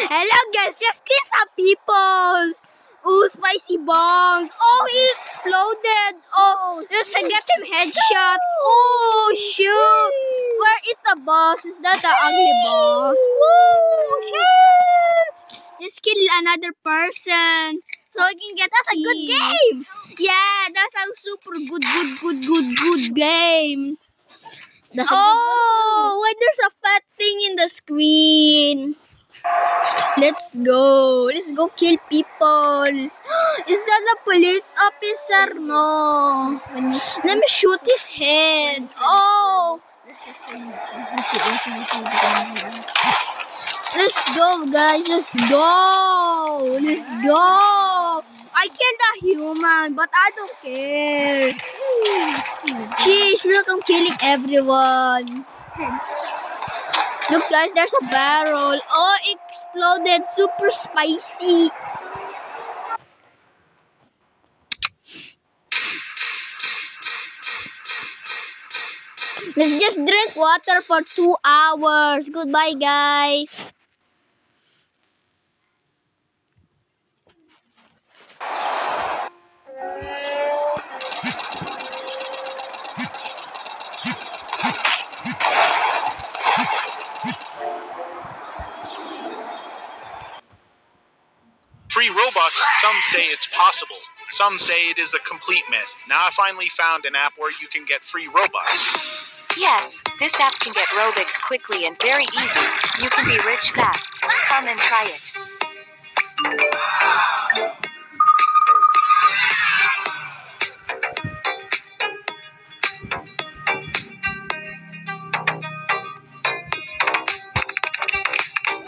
Hello guys, just kill some people. Oh, spicy bombs. Oh, he exploded. Oh, just get him headshot. Oh, shoot. Where is the boss? Is that the ugly boss? Woo! Shoot. Just kill another person. So we can get us a good game. Yeah, that's a super good game. Oh, why there's a fat thing in the screen? Let's go. Let's go kill people. Is that a police officer? No. Let me shoot his head. Oh. Let's go, guys. Let's go. Let's go. I killed a human, but I don't care. Sheesh, look, I'm killing everyone. Look guys, there's a barrel. Oh, it exploded. Super spicy. Let's just drink water for 2 hours. Goodbye guys. Free Robux, some say it's possible. Some say it is a complete myth. Now I finally found an app where you can get free Robux. Yes, this app can get Robux quickly and very easy. You can be rich fast. Come and try it.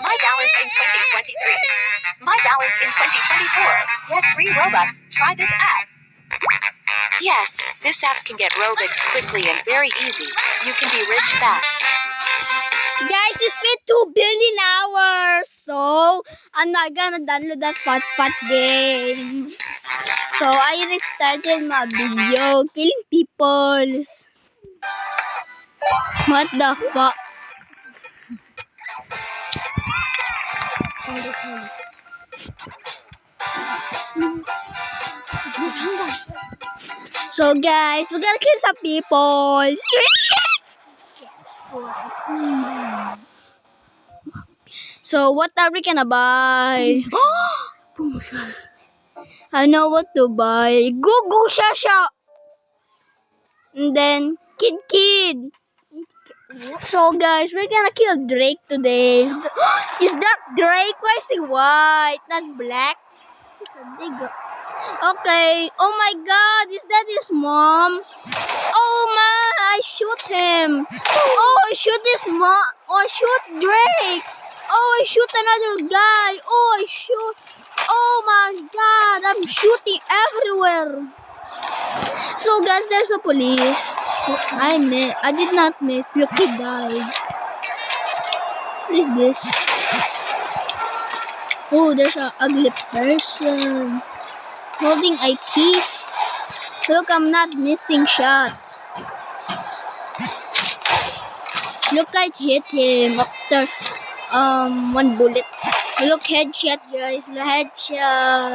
My balance in 2023. My balance in 2024. Get free Robux. Try this app. Yes, this app can get Robux quickly and very easy. You can be rich fast. Guys, it's been 2 billion hours. So, I'm not gonna download that fat game. So, I restarted my video. Killing people. What the fuck? So guys, we're gonna kill some people. So what are we gonna buy? I know what to buy. Go Shasha. And then Kid. So guys, we're gonna kill Drake today. Is that Drake? Why is he white, not black? Okay. Oh my God, is that his mom? Oh man, I shoot him. Oh, I shoot his mom. Oh, I shoot Drake. Oh, I shoot another guy. Oh, I shoot. Oh my God, I'm shooting everywhere. So guys, there's a police. I did not miss. Look, he died. What is this? Oh, there's an ugly person holding a key. Look, I'm not missing shots. Look, I hit him after 1 bullet. Look, headshot guys, headshot.